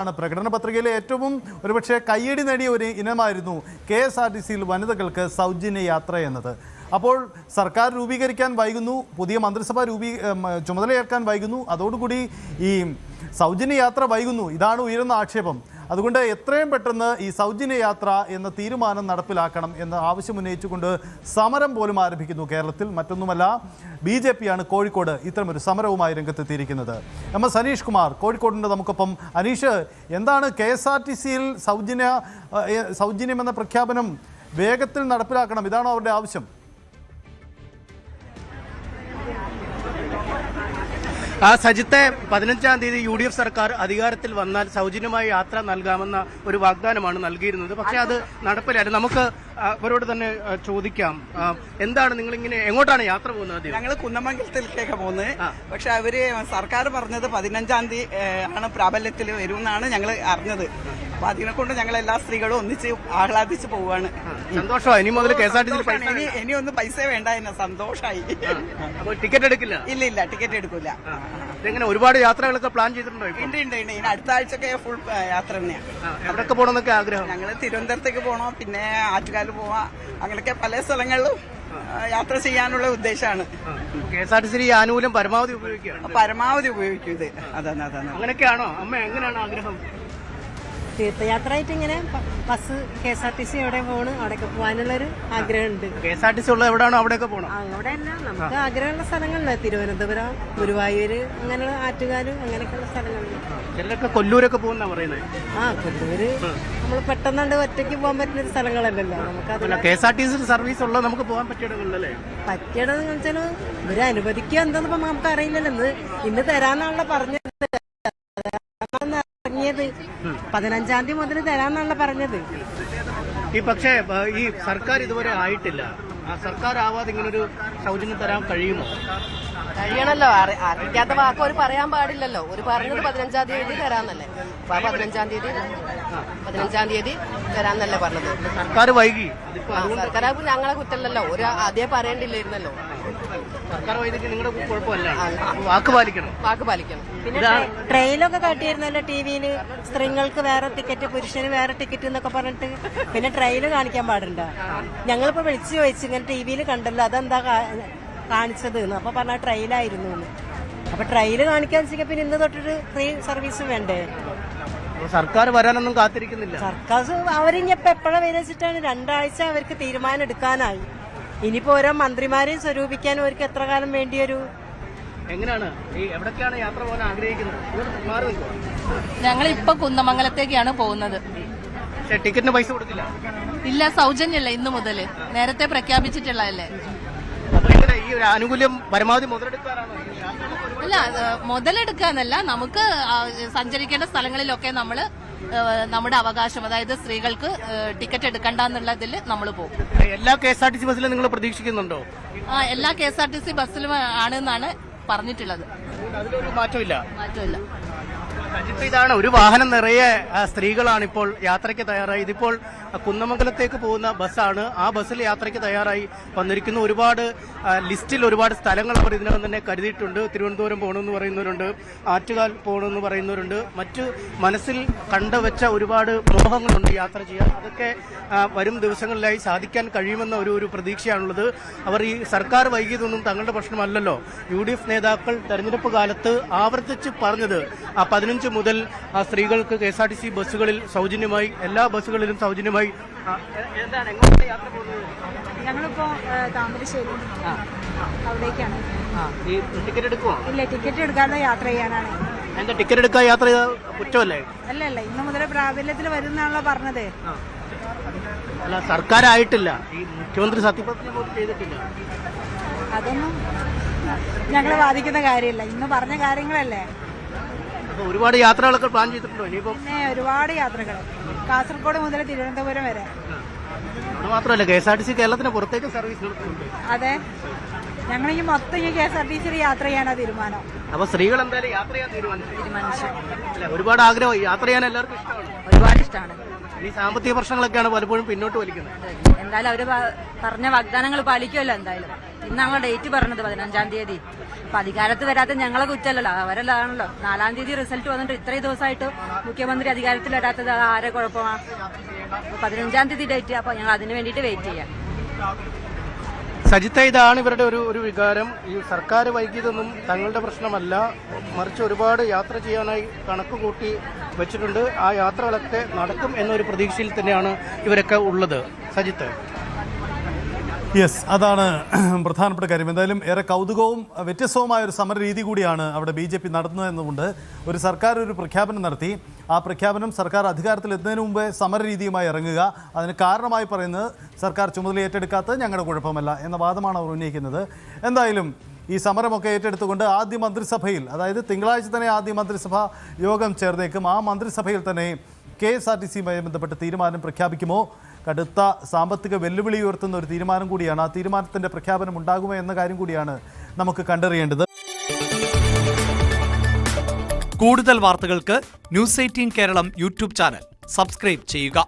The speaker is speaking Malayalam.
പ്രകടന പത്രികയിലെ ഏറ്റവും ഒരുപക്ഷെ കയ്യടി നേടിയ ഒരു ഇനമായിരുന്നു KSRTCയിൽ വനിതകൾക്ക് സൗജന്യ യാത്ര എന്നത്. അപ്പോൾ സർക്കാർ രൂപീകരിക്കാൻ വൈകുന്നു, പുതിയ മന്ത്രിസഭ ചുമതലയേൽക്കാൻ വൈകുന്നു, അതോടുകൂടി ഈ സൗജന്യ യാത്ര വൈകുന്നു. ഇതാണ് ഉയരുന്ന ആക്ഷേപം. അതുകൊണ്ട് എത്രയും പെട്ടെന്ന് ഈ സൗജന്യ യാത്ര എന്ന തീരുമാനം നടപ്പിലാക്കണം എന്ന ആവശ്യം ഉന്നയിച്ചുകൊണ്ട് സമരം പോലും ആരംഭിക്കുന്നു കേരളത്തിൽ. മറ്റൊന്നുമല്ല, BJP ആണ് കോഴിക്കോട് ഇത്തരമൊരു സമരവുമായി രംഗത്തെത്തിയിരിക്കുന്നത്. MS അനീഷ് കുമാർ കോഴിക്കോടിൻ്റെ നമുക്കൊപ്പം. അനീഷ്, എന്താണ് KSRTCയിൽ സൗജന്യം എന്ന പ്രഖ്യാപനം വേഗത്തിൽ നടപ്പിലാക്കണം, ഇതാണോ അവരുടെ ആവശ്യം? സജിത്തെ, 15-ാം തീയതി UDF സർക്കാർ അധികാരത്തിൽ വന്നാൽ സൗജന്യമായ യാത്ര നൽകാമെന്ന ഒരു വാഗ്ദാനമാണ് നൽകിയിരുന്നത്. പക്ഷെ അത് നടപ്പിലായിരുന്നു. നമുക്ക് അവരോട് തന്നെ ചോദിക്കാം, എന്താണ് നിങ്ങൾ ഇങ്ങനെ എങ്ങോട്ടാണ് യാത്ര പോകുന്നത്? ഞങ്ങൾ കുന്നമംഗലത്തിലേക്കാണ് പോകുന്നത്. പക്ഷെ അവര് സർക്കാർ പറഞ്ഞത് 15-ാം തീയതി ആണ് പ്രാബല്യത്തിൽ വരുമെന്നാണ് ഞങ്ങൾ അറിഞ്ഞത്. അപ്പൊ അതിനെ കൊണ്ട് ഞങ്ങൾ എല്ലാ സ്ത്രീകളും ഒന്നിച്ച് ആഹ്ലാദിച്ച് പോവാണ്. സന്തോഷമായി. ഇനി മുതൽ KSRTC ഇനി ഒന്നും പൈസ വേണ്ട, എന്നെ സന്തോഷമായി. ടിക്കറ്റ് എടുക്കില്ല? ഇല്ല, ടിക്കറ്റ് എടുക്കില്ല. ഇങ്ങനെ ഒരുപാട് യാത്രകളൊക്കെ പ്ലാൻ ചെയ്തിട്ടുണ്ടോ? ഉണ്ട്. ഇനി അടുത്ത ആഴ്ചയൊക്കെ ഫുൾ യാത്ര തന്നെയാണ്. എവിടെയൊക്കെ പോകണമെന്നൊക്കെ ആഗ്രഹം? ഞങ്ങൾ തിരുവനന്തപുരത്തേക്ക് പോകണം, പിന്നെ ആറ്റുകാൽ പോവാം, അങ്ങനെയൊക്കെ പല സ്ഥലങ്ങളിലും യാത്ര ചെയ്യാനുള്ള ഉദ്ദേശമാണ്. KSRTC ഈ ആനുകൂല്യം പരമാവധി ഉപയോഗിക്കും ഇത്. അതാണ്. അങ്ങനെയൊക്കെയാണോ അമ്മ? എങ്ങനെയാണ് ആഗ്രഹം? തീർത്ഥയാത്ര ആയിട്ട് ഇങ്ങനെ ബസ് KSRTC എവിടെ പോകണം അവിടെയൊക്കെ പോകാനുള്ളൊരു ആഗ്രഹമുണ്ട്. KSRTC ഉള്ള എവിടെയാണോ അവിടെയൊക്കെ പോകണം. അവിടെയല്ല, നമുക്ക് ആഗ്രഹമുള്ള സ്ഥലങ്ങളുണ്ട്. തിരുവനന്തപുരം, ഗുരുവായൂര്, അങ്ങനെയുള്ള ആറ്റുകാല്, അങ്ങനെയൊക്കെയുള്ള സ്ഥലങ്ങളുണ്ട്. ചിലരൊക്കെ കൊല്ലൂരൊക്കെ പോകുന്ന പറയുന്നത്. കൊല്ലൂര് നമ്മൾ പെട്ടെന്നുണ്ട് ഒറ്റയ്ക്ക് പോകാൻ പറ്റുന്ന സ്ഥലങ്ങളല്ലല്ലോ. നമുക്ക് KSRTC സർവീസ് ഉള്ള നമുക്ക് പോകാൻ പറ്റിയിടങ്ങളിലല്ലേ? പറ്റിയിടന്ന് വെച്ചാൽ ഇവര് അനുവദിക്കുക എന്താന്ന് നമുക്ക് അറിയില്ലല്ലോ. ഇന്ന് തരാന്നാണല്ലോ പറഞ്ഞത്. 15-ാം തീയതി മുതൽ തരാന്നാണല്ലോ പറഞ്ഞത്. പക്ഷേ ഈ സർക്കാർ ഇതുവരെ ആയിട്ടില്ല. ആ സർക്കാർ ആവാതെ ഇങ്ങനൊരു സൗജന്യം തരാൻ കഴിയുമോ? കഴിയണല്ലോ. അറിയിക്കാത്ത വാക്ക് ഒരു പറയാൻ പാടില്ലല്ലോ. ഒരു പറഞ്ഞത് 15-ാം തീയതി തരാന്നല്ലേ. 15-ാം തീയതി തരാന്നല്ലേ പറഞ്ഞത്. സർക്കാർ വൈകി. സർക്കാരാകുമ്പോൾ ഞങ്ങളെ കുറ്റല്ലല്ലോ. ഒരു അതേ പറയേണ്ടില്ലായിരുന്നല്ലോ. സർക്കാർ വൈകിക്ക് നിങ്ങളുടെ കുഴപ്പമല്ല. വാക്ക് പാലിക്കണം. പിന്നെ ട്രെയിലൊക്കെ കാട്ടിയിരുന്നല്ലോ TV-യിൽ, സ്ത്രീകൾക്ക് വേറെ ടിക്കറ്റ്, പുരുഷന് വേറെ ടിക്കറ്റ് എന്നൊക്കെ പറഞ്ഞിട്ട്. പിന്നെ ട്രെയില് കാണിക്കാൻ പാടുണ്ടോ? ഞങ്ങളിപ്പോ വിളിച്ചു ചോദിച്ചു, ഇങ്ങനെ TV-യിൽ കണ്ടല്ലോ, അതെന്താ കാണിച്ചത് എന്ന്. അപ്പൊ പറഞ്ഞ ട്രെയിലായിരുന്നു. അപ്പൊ ട്രെയില് കാണിക്കാൻ വെച്ചാൽ പിന്നെ ഇന്ന് തൊട്ടിട്ട് ഫ്രീ സർവീസ് വേണ്ടേ? സർക്കാർ വരാനൊന്നും കാത്തിരിക്കുന്നില്ല. സർക്കാർ അവരിനിപ്പോ എപ്പോഴാ വിരച്ചിട്ടാണ്? 2 ആഴ്ച അവർക്ക് തീരുമാനം എടുക്കാനായി. ഇനിയിപ്പോ ഓരോ മന്ത്രിമാരെയും സ്വരൂപിക്കാനും അവർക്ക് എത്ര കാലം വേണ്ടിയൊരു? എങ്ങനെയാണ് എവിടേക്കാണ് യാത്ര പോകാൻ ആഗ്രഹിക്കുന്നത്? ഞങ്ങൾ ഇപ്പൊ കുന്നമംഗലത്തേക്കാണ് പോകുന്നത്. ടിക്കറ്റിന് പൈസ കൊടുക്കില്ല? ഇല്ല, സൗജന്യല്ല. ഇന്ന് മുതൽ നേരത്തെ പ്രഖ്യാപിച്ചിട്ടുള്ളതല്ലേ. ഈ ആനുകൂല്യം പരമാവധി മുതലെടുക്കാനാണോ? അല്ല, മുതലെടുക്കാന്നല്ല, നമുക്ക് സഞ്ചരിക്കേണ്ട സ്ഥലങ്ങളിലൊക്കെ നമ്മള് നമ്മുടെ അവകാശം, അതായത് സ്ത്രീകൾക്ക് ടിക്കറ്റ് എടുക്കണ്ടെന്നുള്ളതിൽ നമ്മൾ പോകും. എല്ലാ KSRTC ബസ്സിലും നിങ്ങൾ പ്രതീക്ഷിക്കുന്നുണ്ടോ? എല്ലാ KSRTC ബസ്സിലും ആണെന്നാണ് പറഞ്ഞിട്ടുള്ളത്. അതിലൊരു മാറ്റമില്ല. ഇതാണ് ഒരു വാഹനം നിറയെ സ്ത്രീകളാണ് ഇപ്പോൾ യാത്രയ്ക്ക് തയ്യാറായി. ഇതിപ്പോൾ കുന്നമംഗലത്തേക്ക് പോകുന്ന ബസ്സാണ്. ആ ബസ്സിൽ യാത്രയ്ക്ക് തയ്യാറായി വന്നിരിക്കുന്നു. ഒരുപാട് ലിസ്റ്റിൽ ഒരുപാട് സ്ഥലങ്ങൾ അവർ ഇതിനകം തന്നെ കരുതിയിട്ടുണ്ട്. തിരുവനന്തപുരം പോകണമെന്ന് പറയുന്നവരുണ്ട്, ആറ്റുകാൽ പോകണമെന്ന് പറയുന്നവരുണ്ട്, മറ്റു മനസ്സിൽ കണ്ടുവച്ച ഒരുപാട് മോഹങ്ങളുണ്ട് യാത്ര ചെയ്യാൻ. അതൊക്കെ വരും ദിവസങ്ങളിലായി സാധിക്കാൻ കഴിയുമെന്ന ഒരു പ്രതീക്ഷയാണുള്ളത്. അവർ ഈ സർക്കാർ വൈകിയതൊന്നും തങ്ങളുടെ പ്രശ്നമല്ലല്ലോ. UDF നേതാക്കൾ തെരഞ്ഞെടുപ്പ് കാലത്ത് ആവർത്തിച്ച് പറഞ്ഞത് 15 മുതൽ സ്ത്രീകൾക്ക് KSRTC ബസ്സുകളിൽ സൗജന്യമായി, എല്ലാ ബസ്സുകളിലും സൗജന്യമായി. ഞങ്ങളിപ്പോ താമരശ്ശേരി അവിടേക്കാണ്. ടിക്കറ്റ് എടുക്കുമോ? ഇല്ല, ടിക്കറ്റ് എടുക്കാതെ യാത്ര ചെയ്യാനാണ്. എന്താ ടിക്കറ്റ് എടുക്കാൻ യാത്ര ചെയ്താൽ കുറ്റമല്ലേ? അല്ല, ഇന്ന് മുതൽ പ്രാബല്യത്തിൽ വരുന്നാണല്ലോ പറഞ്ഞത്. അല്ല, സർക്കാരായിട്ടില്ല. ഈ മുഖ്യമന്ത്രി സത്യപ്രതിജ്ഞ പോലും ചെയ്തിട്ടില്ല. അതൊന്നും ഞങ്ങൾ ബാധിക്കുന്ന കാര്യമില്ല. ഇന്ന് പറഞ്ഞ കാര്യങ്ങളല്ലേ. ഒരുപാട് യാത്രകളൊക്കെ പ്ലാൻ ചെയ്തിട്ടുണ്ടോ? ഇനിയിപ്പോ പിന്നെ ഒരുപാട് യാത്രകൾ, കാസർഗോഡ് മുതൽ തിരുവനന്തപുരം വരെ. അത് മാത്രമല്ല, KSRTC കേരളത്തിന് പുറത്തേക്ക് സർവീസ് നടത്തുന്നുണ്ട്. അതെ, ഞങ്ങൾ ഈ മൊത്തം KSRTC യാത്ര ചെയ്യാനാ തീരുമാനം. അപ്പൊ സ്ത്രീകൾ എന്തായാലും യാത്ര ചെയ്യാൻ തീരുമാനിച്ചു. ഒരുപാട് ആഗ്രഹം യാത്ര ചെയ്യാൻ എല്ലാവർക്കും ഇഷ്ടമാണ്. ഒരുപാട് ഇഷ്ടമാണ്. ഈ സാമ്പത്തിക പ്രശ്നങ്ങളൊക്കെയാണ് പലപ്പോഴും പിന്നോട്ട് വലിക്കുന്നത്. എന്തായാലും അവര് പറഞ്ഞ വാഗ്ദാനങ്ങൾ പാലിക്കുമല്ലോ. എന്തായാലും ഇന്നാണല്ലോ ഡേറ്റ് പറഞ്ഞത് 15-ാം തീയതി. അപ്പൊ അധികാരത്ത് വരാത്ത ഞങ്ങളെ കുറ്റമല്ലല്ലോ, അവരെല്ലാണല്ലോ. 4-ാം തീയതി റിസൾട്ട് വന്നിട്ട് ഇത്രയും ദിവസമായിട്ട് മുഖ്യമന്ത്രി അധികാരത്തിൽ വരാത്തത് ആരെ കുഴപ്പമാണ്? 15-ാം തീയതി ഡേറ്റ്. അപ്പൊ ഞങ്ങൾ അതിന് വേണ്ടിയിട്ട് വെയിറ്റ് ചെയ്യാം. സജിത്ത, ഇതാണ് ഇവരുടെ ഒരു വികാരം. ഈ സർക്കാർ വൈകിയതൊന്നും തങ്ങളുടെ പ്രശ്നമല്ല, മറിച്ച് ഒരുപാട് യാത്ര ചെയ്യാനായി കണക്ക് കൂട്ടി വെച്ചിട്ടുണ്ട്. ആ യാത്രകളൊക്കെ നടക്കും എന്നൊരു പ്രതീക്ഷയിൽ തന്നെയാണ് ഇവരൊക്കെ ഉള്ളത്. സജിത്ത്. യെസ്, അതാണ് പ്രധാനപ്പെട്ട കാര്യം. എന്തായാലും ഏറെ കൗതുകവും വ്യത്യസ്തവുമായ ഒരു സമര രീതി കൂടിയാണ് അവിടെ BJP നടത്തുന്നതെന്നുകൊണ്ട് ഒരു സർക്കാർ ഒരു പ്രഖ്യാപനം നടത്തി. ആ പ്രഖ്യാപനം സർക്കാർ അധികാരത്തിലെത്തുന്നതിന് മുമ്പേ സമര രീതിയുമായി ഇറങ്ങുക. അതിന് കാരണമായി പറയുന്നത് സർക്കാർ ചുമതല ഏറ്റെടുക്കാത്തത് ഞങ്ങളുടെ കുഴപ്പമല്ല എന്ന വാദമാണ് അവർ ഉന്നയിക്കുന്നത്. എന്തായാലും ഈ സമരമൊക്കെ ഏറ്റെടുത്തുകൊണ്ട് ആദ്യ മന്ത്രിസഭയിൽ, അതായത് തിങ്കളാഴ്ച തന്നെ ആദ്യ മന്ത്രിസഭാ യോഗം ചേർന്നേക്കും. ആ മന്ത്രിസഭയിൽ തന്നെ KSRTCയുമായി ബന്ധപ്പെട്ട് തീരുമാനം പ്രഖ്യാപിക്കുമോ? കടുത്ത സാമ്പത്തിക വെല്ലുവിളി ഉയർത്തുന്ന ഒരു തീരുമാനം കൂടിയാണ്. ആ തീരുമാനത്തിൻ്റെ പ്രഖ്യാപനം ഉണ്ടാകുമോ എന്ന കാര്യം കൂടിയാണ് നമുക്ക് കണ്ടറിയേണ്ടത്. കൂടുതൽ വാർത്തകൾക്ക് News 18 Keralam YouTube channel subscribe ചെയ്യുക.